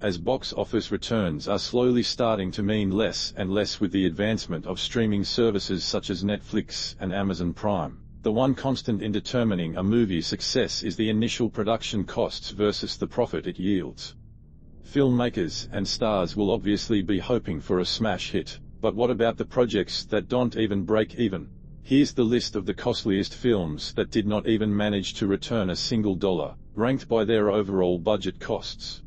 as box office returns are slowly starting to mean less and less with the advancement of streaming services such as Netflix and Amazon Prime. The one constant in determining a movie's success is the initial production costs versus the profit it yields. Filmmakers and stars will obviously be hoping for a smash hit, but what about the projects that don't even break even? Here's the list of the costliest films that did not even manage to return a single dollar, ranked by their overall budget costs.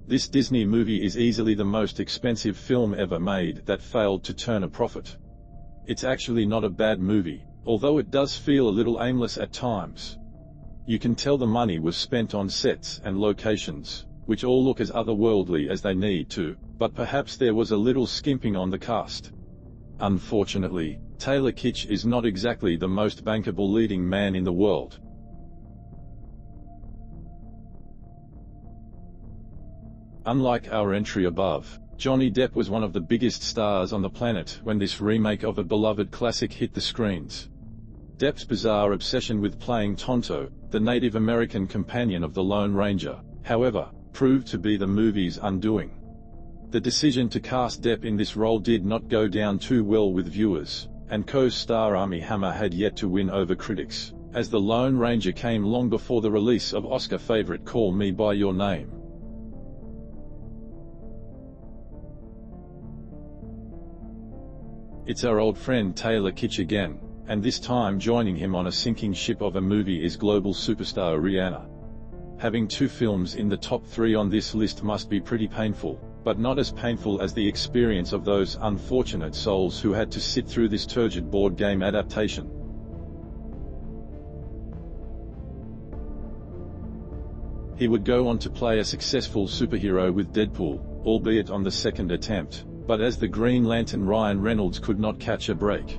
This Disney movie is easily the most expensive film ever made that failed to turn a profit. It's actually not a bad movie, although it does feel a little aimless at times. You can tell the money was spent on sets and locations, which all look as otherworldly as they need to, but perhaps there was a little skimping on the cast. Unfortunately, Taylor Kitsch is not exactly the most bankable leading man in the world. Unlike our entry above, Johnny Depp was one of the biggest stars on the planet when this remake of a beloved classic hit the screens. Depp's bizarre obsession with playing Tonto, the Native American companion of the Lone Ranger, however, proved to be the movie's undoing. The decision to cast Depp in this role did not go down too well with viewers, and co-star Armie Hammer had yet to win over critics, as the Lone Ranger came long before the release of Oscar favorite Call Me By Your Name. It's our old friend Taylor Kitsch again, and this time joining him on a sinking ship of a movie is global superstar Rihanna. Having 2 films in the top 3 on this list must be pretty painful, but not as painful as the experience of those unfortunate souls who had to sit through this turgid board game adaptation. He would go on to play a successful superhero with Deadpool, albeit on the second attempt, but as the Green Lantern Ryan Reynolds could not catch a break.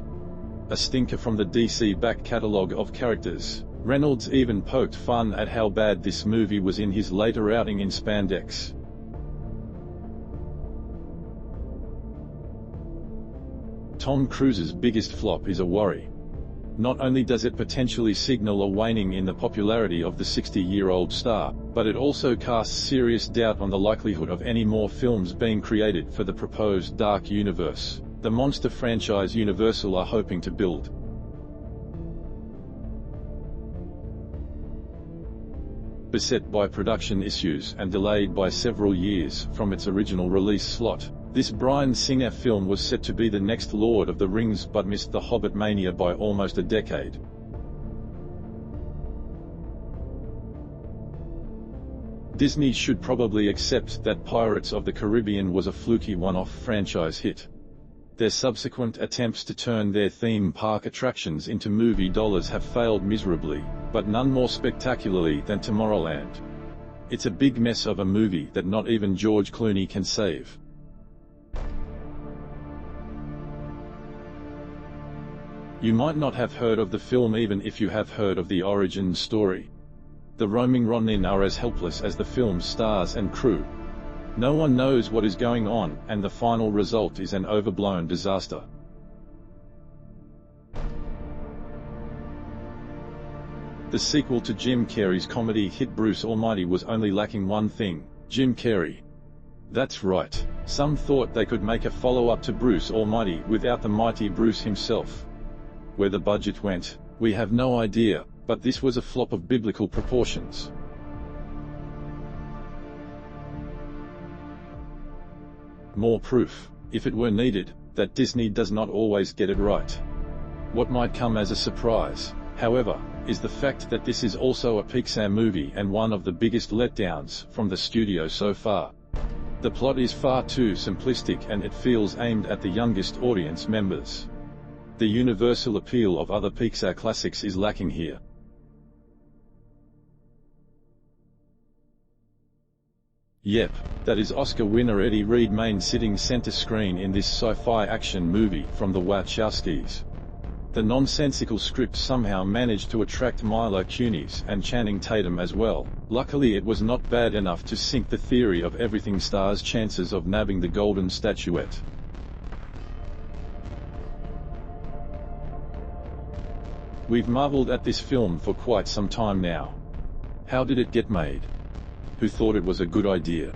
A stinker from the DC back catalogue of characters, Reynolds even poked fun at how bad this movie was in his later outing in spandex. Tom Cruise's biggest flop is a worry. Not only does it potentially signal a waning in the popularity of the 60-year-old star, but it also casts serious doubt on the likelihood of any more films being created for the proposed Dark Universe, the monster franchise Universal are hoping to build. Beset by production issues and delayed by several years from its original release slot, this Bryan Singer film was set to be the next Lord of the Rings but missed the Hobbit mania by almost a decade. Disney should probably accept that Pirates of the Caribbean was a fluky one-off franchise hit. Their subsequent attempts to turn their theme park attractions into movie dollars have failed miserably, but none more spectacularly than Tomorrowland. It's a big mess of a movie that not even George Clooney can save. You might not have heard of the film even if you have heard of the origin story. The roaming Ronin are as helpless as the film's stars and crew. No one knows what is going on, and the final result is an overblown disaster. The sequel to Jim Carrey's comedy hit Bruce Almighty was only lacking one thing: Jim Carrey. That's right, some thought they could make a follow-up to Bruce Almighty without the mighty Bruce himself. Where the budget went, we have no idea, but this was a flop of biblical proportions. More proof, if it were needed, that Disney does not always get it right. What might come as a surprise, however, is the fact that this is also a Pixar movie and one of the biggest letdowns from the studio so far. The plot is far too simplistic and it feels aimed at the youngest audience members. The universal appeal of other Pixar classics is lacking here. Yep, that is Oscar winner Eddie Redmayne sitting center screen in this sci-fi action movie from the Wachowskis. The nonsensical script somehow managed to attract Mila Kunis and Channing Tatum as well. Luckily it was not bad enough to sink the theory of everything star's chances of nabbing the golden statuette. We've marveled at this film for quite some time now, How did it get made? Who thought it was a good idea?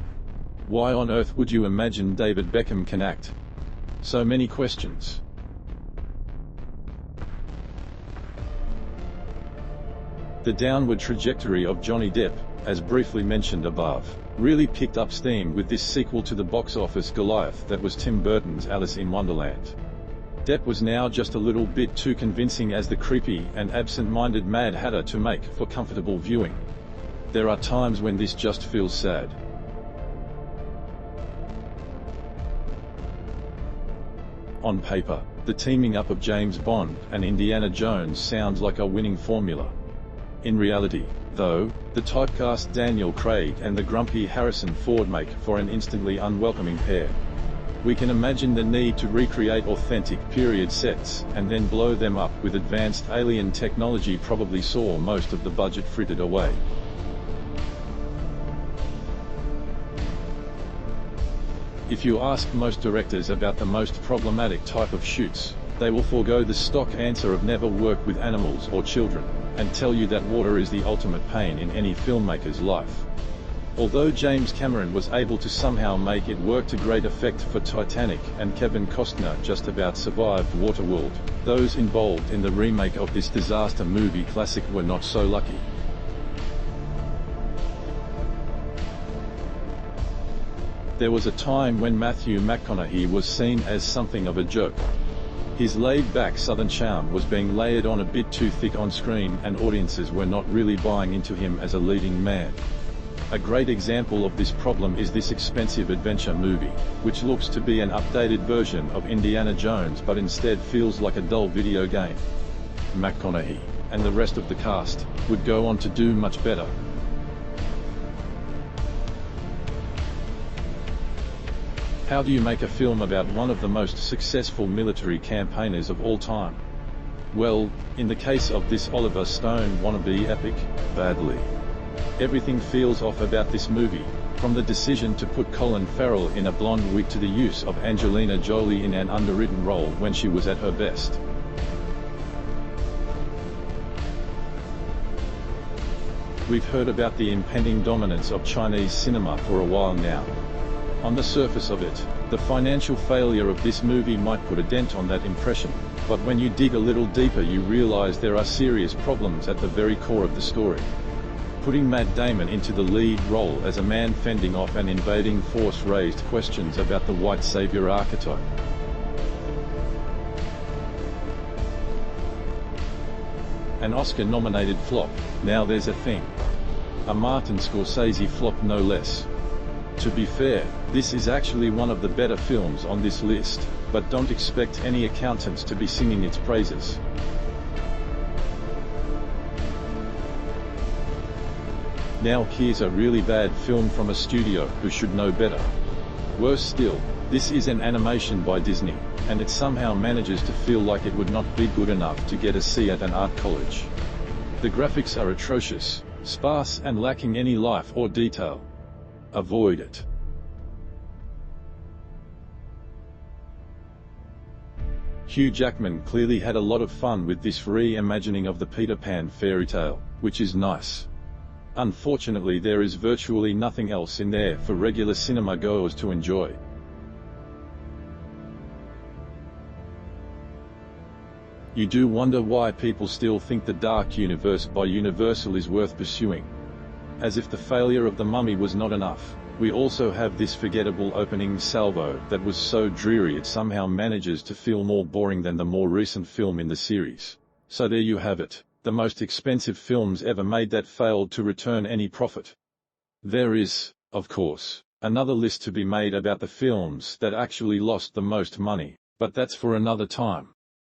Why on earth would you imagine David Beckham can act? So many questions. The downward trajectory of Johnny Depp, as briefly mentioned above, really picked up steam with this sequel to the box office Goliath that was Tim Burton's Alice in Wonderland. Depp was now just a little bit too convincing as the creepy and absent-minded Mad Hatter to make for comfortable viewing. There are times when this just feels sad. On paper, the teaming up of James Bond and Indiana Jones sounds like a winning formula. In reality, though, the typecast Daniel Craig and the grumpy Harrison Ford make for an instantly unwelcoming pair. We can imagine the need to recreate authentic period sets and then blow them up with advanced alien technology probably saw most of the budget frittered away. If you ask most directors about the most problematic type of shoots, they will forego the stock answer of never work with animals or children, and tell you that water is the ultimate pain in any filmmaker's life. Although James Cameron was able to somehow make it work to great effect for Titanic and Kevin Costner just about survived Waterworld, those involved in the remake of this disaster movie classic were not so lucky. There was a time when Matthew McConaughey was seen as something of a joke. His laid-back southern charm was being layered on a bit too thick on screen and audiences were not really buying into him as a leading man. A great example of this problem is this expensive adventure movie, which looks to be an updated version of Indiana Jones but instead feels like a dull video game. McConaughey, and the rest of the cast, would go on to do much better. How do you make a film about one of the most successful military campaigners of all time? Well, in the case of this Oliver Stone wannabe epic, badly. Everything feels off about this movie, from the decision to put Colin Farrell in a blonde wig to the use of Angelina Jolie in an underwritten role when she was at her best. We've heard about the impending dominance of Chinese cinema for a while now. On the surface of it, the financial failure of this movie might put a dent on that impression, but when you dig a little deeper you realize there are serious problems at the very core of the story. Putting Matt Damon into the lead role as a man fending off an invading force raised questions about the white savior archetype. An Oscar-nominated flop, now there's a thing. A Martin Scorsese flop no less. To be fair, this is actually one of the better films on this list, but don't expect any accountants to be singing its praises. Now here's a really bad film from a studio who should know better. Worse still, this is an animation by Disney, and it somehow manages to feel like it would not be good enough to get a C at an art college. The graphics are atrocious, sparse and lacking any life or detail. Avoid it. Hugh Jackman clearly had a lot of fun with this reimagining of the Peter Pan fairy tale, which is nice. Unfortunately, there is virtually nothing else in there for regular cinema goers to enjoy. You do wonder why people still think the Dark Universe by Universal is worth pursuing. As if the failure of The Mummy was not enough, we also have this forgettable opening salvo that was so dreary it somehow manages to feel more boring than the more recent film in the series. So there you have it, the most expensive films ever made that failed to return any profit. There is, of course, another list to be made about the films that actually lost the most money, but that's for another time.